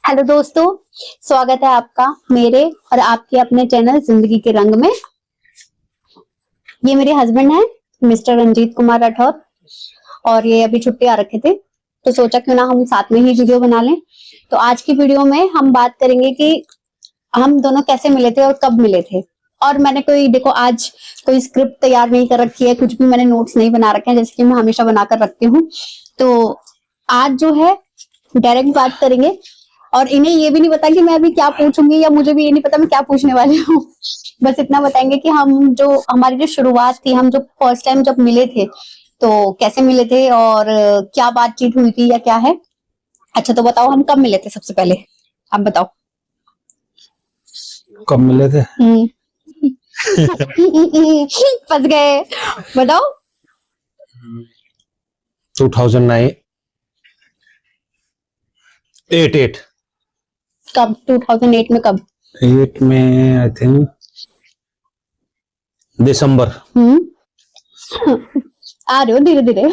Hello दोस्तों, स्वागत है आपका मेरे और आपके अपने चैनल जिंदगी के रंग में। ये मेरे हस्बैंड हैं मिस्टर रंजीत कुमार राठौर, और ये अभी छुट्टी आ रखे थे तो सोचा क्यों ना हम साथ में ही वीडियो बना लें। तो आज की वीडियो में हम बात करेंगे कि हम दोनों कैसे मिले थे और कब मिले थे। और मैंने देखो आज कोई स्क्रिप्ट तैयार नहीं कर रखी है, कुछ भी मैंने नोट्स नहीं बना रखे हैं जैसे कि मैं हमेशा बना कर रखती हूँ। तो आज जो है डायरेक्ट बात करेंगे, और इन्हें ये भी नहीं पता कि मैं अभी क्या पूछूंगी, या मुझे भी ये नहीं पता मैं क्या पूछने वाली हूँ। बस इतना बताएंगे कि हमारी जो शुरुआत थी, हम जो फर्स्ट टाइम जब मिले थे तो कैसे मिले थे और क्या बातचीत हुई थी या क्या है। अच्छा तो बताओ, हम कब मिले थे सबसे पहले, आप बताओ। कब मिले थे? फंस गए, बताओ। 2009 8 कब 2008 में कब? 8 में आई थिंक दिसंबर। आ रहे हो धीरे धीरे।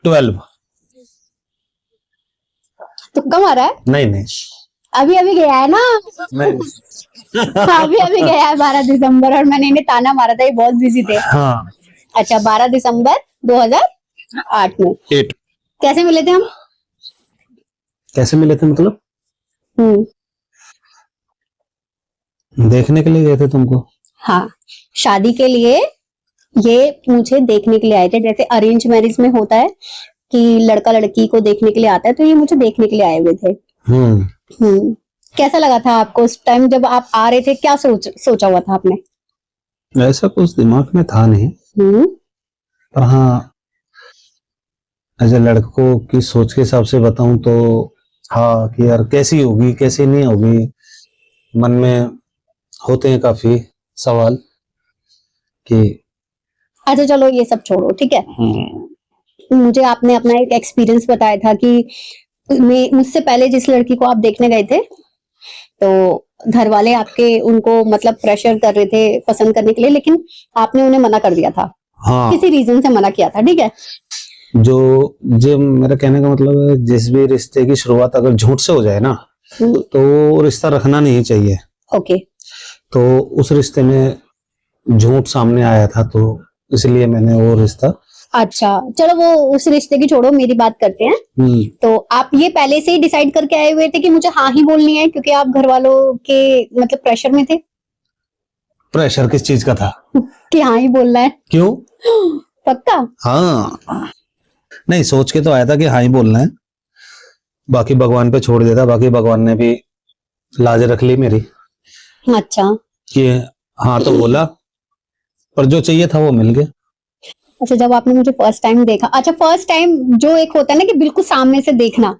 12। तुक्का मारा है? नहीं अभी गया है ना। नहीं। अभी गया है 12 दिसंबर, और मैंने इन्हें ताना मारा था, ये बहुत बिजी थे। हाँ। अच्छा 12 दिसंबर 2008 में 8। कैसे मिले थे हम? कैसे मिले थे मतलब? देखने के लिए गए थे तुमको। हाँ, शादी के लिए ये मुझे देखने के लिए आए थे। जैसे अरेंज मैरिज में होता है कि लड़का लड़की को देखने के लिए आता है, तो ये मुझे देखने के लिए आए हुए थे। कैसा लगा था आपको उस टाइम जब आप आ रहे थे? क्या सोचा हुआ था आपने? ऐसा कुछ दिमाग में था नहीं, पर हाँ एज ए लड़कों की सोच के हिसाब से बताऊं तो हाँ कि यार कैसी होगी कैसी नहीं होगी, मन में होते हैं काफी सवाल कि। अच्छा चलो ये सब छोड़ो, ठीक है। मुझे आपने अपना एक एक्सपीरियंस बताया था कि मुझसे पहले जिस लड़की को आप देखने गए थे तो घर वाले आपके उनको मतलब प्रेशर कर रहे थे पसंद करने के लिए, लेकिन आपने उन्हें मना कर दिया था। हाँ। किसी रीजन से मना किया था, ठीक है। जो मेरा कहने का मतलब है, जिस भी रिश्ते की शुरुआत अगर झूठ से हो जाए ना तो रिश्ता रखना नहीं चाहिए। ओके। तो उस रिश्ते में झूठ सामने आया था, तो इसलिए मैंने वो रिश्ता। अच्छा चलो वो उस रिश्ते की छोड़ो, मेरी बात करते हैं। तो आप ये पहले से ही डिसाइड करके आए हुए थे कि मुझे हाँ ही बोलनी है, क्योंकि आप घर वालों के मतलब प्रेशर में थे? प्रेशर किस चीज का था? कि हाँ ही बोलना है। क्यों? पक्का? हाँ नहीं, सोच के तो आया था कि हाँ ही बोलना है, बाकी भगवान पे छोड़ देता। बाकी भगवान ने भी लाज रख ली मेरी। अच्छा कि हाँ तो बोला, पर जो चाहिए था वो मिल गया। अच्छा जब आपने मुझे फर्स्ट टाइम देखा, अच्छा फर्स्ट टाइम जो एक होता है ना कि बिल्कुल सामने से देखना,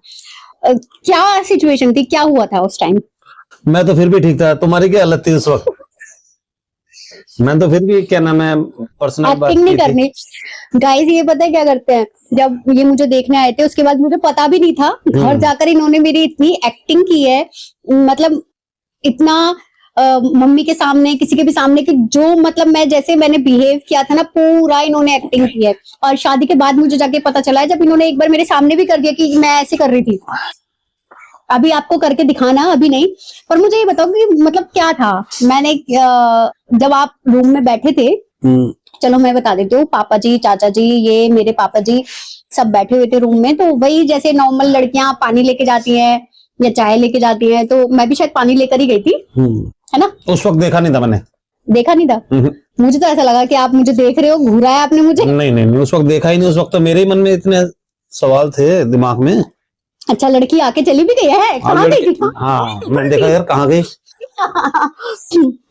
क्या सिचुएशन थी, क्या हुआ था उस टाइम? मैं तो फिर भी ठीक था, तुम्हारी क्या हालत थी उस वक्त? मैं तो फिर भी क्या नाम है पर्सनल बात नहीं करनी। गाइस ये पता है क्या करते हैं, जब ये मुझे देखने आए थे उसके बाद मुझे पता भी नहीं था, घर जाकर इन्होंने मेरी इतनी एक्टिंग की है, मतलब इतना मम्मी के सामने किसी के भी सामने कि जो मतलब मैंने बिहेव किया था ना, पूरा इन्होंने एक्टिंग की है। और शादी के बाद मुझे जाके पता चला है, जब इन्होंने एक बार मेरे सामने भी कर दिया कि मैं ऐसे कर रही थी। अभी आपको करके दिखाना, अभी नहीं, पर मुझे ये बताओ कि मतलब क्या था। मैंने जब आप रूम में बैठे थे, चलो मैं बता देती हूँ, पापा जी चाचा जी ये मेरे पापा जी सब बैठे हुए थे रूम में। तो वही जैसे नॉर्मल लड़कियां पानी लेके जाती हैं या चाय लेके जाती हैं, तो मैं भी शायद पानी लेकर ही गई थी, है ना। उस वक्त देखा नहीं था मैंने। देखा नहीं था? मुझे तो ऐसा लगा कि आप मुझे देख रहे हो, घूरा है आपने मुझे। नहीं उस वक्त देखा ही नहीं। उस वक्त तो मेरे ही मन में इतने सवाल थे दिमाग में। अच्छा लड़की आके चली भी गई है? कहाँ गई थी? हाँ मैंने देखा यार कहाँ गई।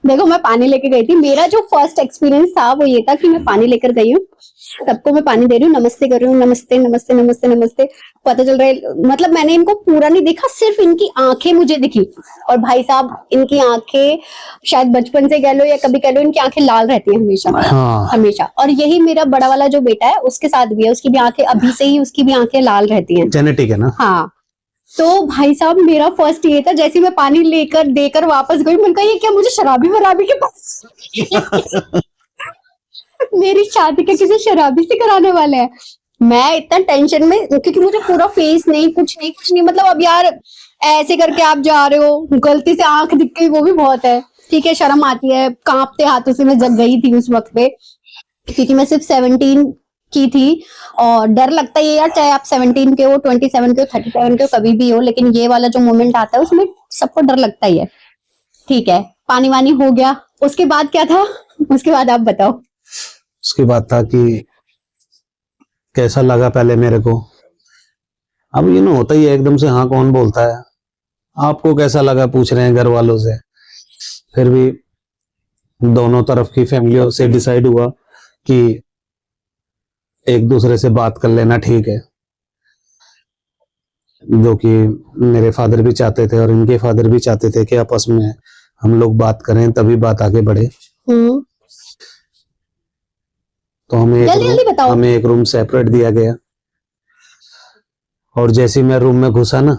देखो मैं पानी लेके गई थी। मेरा जो फर्स्ट एक्सपीरियंस था वो ये था कि मैं पानी लेकर गई हूँ, सबको मैं पानी दे रही हूँ, नमस्ते कर रही हूँ, नमस्ते नमस्ते नमस्ते नमस्ते। पता चल रहा है मतलब मैंने इनको पूरा नहीं देखा, सिर्फ इनकी आंखें मुझे दिखी। और भाई साहब इनकी आंखें शायद बचपन से कह लो या कभी कह लो, इनकी आंखें लाल रहती है हमेशा। हाँ। हमेशा। और यही मेरा बड़ा वाला जो बेटा है उसके साथ भी है, उसकी भी आंखें अभी से ही उसकी भी आंखें लाल रहती है। जेनेटिक है ना। हाँ। तो भाई साहब मेरा फर्स्ट ये था, जैसे मैं पानी लेकर देकर वापस गई, मैंने कहा ये क्या मुझे शराबी वराबी के पास मेरी शादी के किसी शराबी से कराने वाले हैं। मैं इतना टेंशन में, क्योंकि मुझे पूरा फेस नहीं, कुछ नहीं, मतलब अब यार ऐसे करके आप जा रहे हो, गलती से आंख दिख गई वो भी बहुत है, ठीक है, शर्म आती है, कांपते हाथों से मैं जग गई थी उस वक्त पे, क्योंकि मैं सिर्फ 17 की थी, और डर लगता है यार, चाहे आप 17 के हो, 27 के हो, 37 के हो, कभी भी हो, लेकिन ये वाला जो मोमेंट आता है उसमें सबको डर लगता ही है। ठीक है, पानी वानी हो गया, उसके बाद क्या था, उसके बाद आप बताओ। उसके बाद था कि कैसा लगा पहले मेरे को, अब ये ना होता ही है एकदम से, हाँ कौन बोलता है, आपको कैसा लगा पूछ रहे हैं घर वालों से, फिर भी दोनों तरफ की फैमिलियों से डिसाइड हुआ कि एक दूसरे से बात कर लेना ठीक है, जो कि मेरे फादर भी चाहते थे और इनके फादर भी चाहते थे कि आपस में हम लोग बात करें तभी बात आगे बढ़े। तो हमें एक रूम सेपरेट दिया गया, और जैसे मैं रूम में घुसा ना,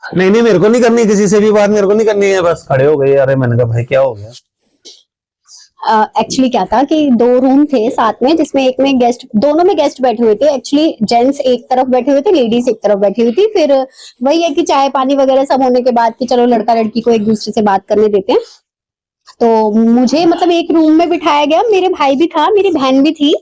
नहीं मेरे को नहीं करनी किसी से भी बात, मेरे को नहीं करनी है, बस खड़े हो गए। अरे मैंने कहा भाई क्या हो गया। एक्चुअली क्या था कि 2 रूम थे साथ में, जिसमें एक में गेस्ट, दोनों में गेस्ट बैठे हुए थे। एक्चुअली जेंट्स एक तरफ बैठे हुए थे, लेडीज एक तरफ बैठी हुई थी। फिर वही है कि चाय पानी वगैरह सब होने के बाद कि चलो लड़का लड़की को एक दूसरे से बात करने देते हैं, तो मुझे मतलब एक रूम में बिठाया गया। मेरे भाई भी था, मेरी बहन भी थी,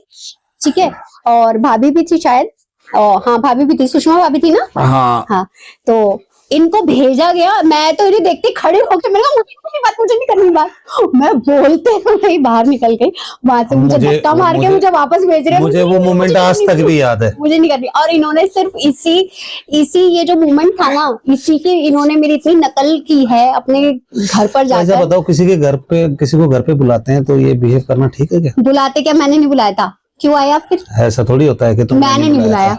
ठीक है, और भाभी भी थी शायद, और हाँ भाभी भी थी, सुषमा भाभी थी ना। हाँ, तो इनको भेजा गया। मैं तो इन्हें देखते खड़े होकर, मैंने कहा मुझे नहीं करनी बात, मैं बोलते तो नहीं बाहर निकल गई वहां से, मुझे धक्का मार के मुझे वापस भेज रहे हैं। मुझे वो मोमेंट आज तक भी याद है, मुझे नहीं करनी। और इन्होंने सिर्फ इसी ये जो मोमेंट था ना, इसी की इन्होंने मेरी इतनी नकल की है अपने घर पर जाकर। ऐसा बताओ, किसी को घर पे बुलाते हैं तो ये बिहेव करना ठीक है क्या? बुलाते क्या, मैंने नहीं बुलाया था, क्यों आया आप फिर? ऐसा थोड़ी होता है कि तुम, मैंने नहीं बुलाया,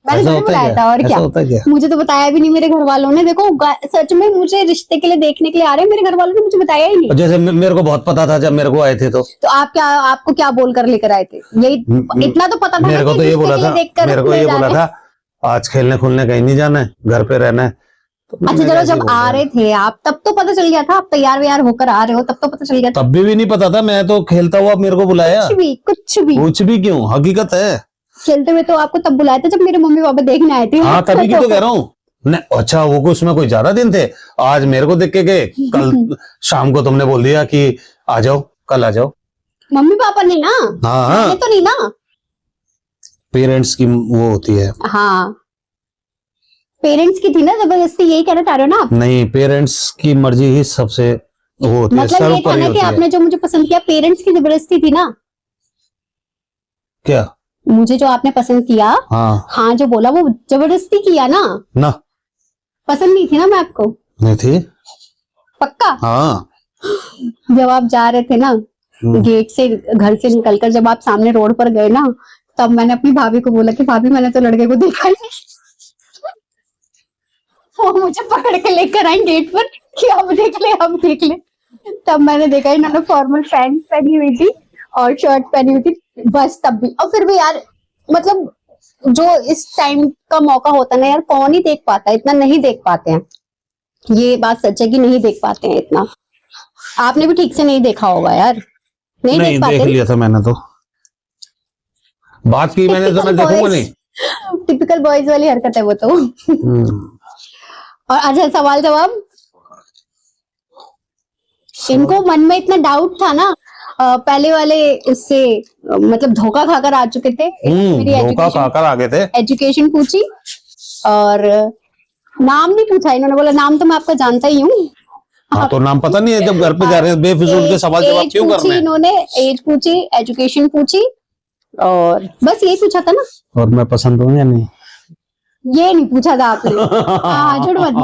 मैंने नहीं बुलाया था। और क्या, मुझे तो बताया भी नहीं मेरे घर वालों ने। देखो सच में मुझे रिश्ते के लिए देखने के लिए आ रहे हैं, मेरे घर वालों ने मुझे बताया ही नहीं। जैसे मेरे को बहुत पता था जब मेरे को आए थे, तो आपको क्या बोलकर लेकर आए थे? यही इतना तो पता था। मेरे को तो ये बोला था आज खेलने खुलने कहीं नहीं जाना है, घर पे रहना है। अच्छा चलो, जब आ रहे थे आप तब तो पता चल गया था, आप तैयार व्यार होकर आ रहे हो तब तो पता चल गया था। तब भी नहीं पता था, मैं तो खेलता हुआ मेरे को बुलाया। कुछ भी क्यों, हकीकत है। खेलते हुए तो आपको तब बुलाया था जब मेरे मम्मी पापा देखने आए थे। हाँ तभी की तो कह रहा हूँ। अच्छा वो कुछ में कोई ज्यादा दिन थे, आज मेरे को देख के गए, कल शाम को तुमने बोल दिया कि आ जाओ, कल आ जाओ। मम्मी पापा ने ना, मैंने तो नहीं ना। पेरेंट्स की वो होती है। हाँ पेरेंट्स की थी ना जबरदस्ती, यही कहना चाह रहे हो ना आप? नहीं, पेरेंट्स की मर्जी ही सबसे वो होती है, मतलब ये था ना कि आपने जो मुझे पसंद किया, पेरेंट्स की जबरदस्ती थी ना? क्या मुझे जो आपने पसंद किया, हाँ जो बोला वो जबरदस्ती किया ना? पसंद नहीं थी ना मैं आपको? नहीं थी। पक्का? हाँ। जब आप जा रहे थे ना गेट से, घर से निकलकर जब आप सामने रोड पर गए ना, तब मैंने अपनी भाभी को बोला कि भाभी मैंने तो लड़के को देखा ही नहीं। वो मुझे पकड़ के लेकर आई गेट पर कि अब देख ले। तब मैंने देखा इन्होंने फॉर्मल पैंट पहनी हुई थी और शर्ट पहनी हुई थी, बस तब भी। और फिर भी यार, मतलब जो इस टाइम का मौका होता है ना यार, कौन ही देख पाता है, इतना नहीं देख पाते हैं। ये बात सच है कि नहीं देख पाते हैं इतना। आपने भी ठीक से नहीं देखा होगा यार, नहीं देख पाते। देख लिया था मैंने, तो बात की मैंने, तो मैं देखूंगा नहीं। टिपिकल बॉयज वाली हरकत है वो तो। और अच्छा सवाल जवाब, इनको मन में इतना डाउट था ना पहले वाले उससे, मतलब धोखा खाकर आ चुके थे। धोखा खाकर आ गए थे। एजुकेशन पूछी और नाम नहीं पूछा, इन्होंने बोला नाम तो मैं आपका जानता ही हूँ। हाँ तो नाम पता नहीं है, जब घर पे जा रहे हैं बेफिजूल के सवाल जवाब क्यों करने हैं? इन्होंने एज पूछी, एजुकेशन पूछी और बस यही पूछा था ना। और मैं पसंद हूँ या नहीं, ये नहीं पूछा था आपने। हाँ झूठ मत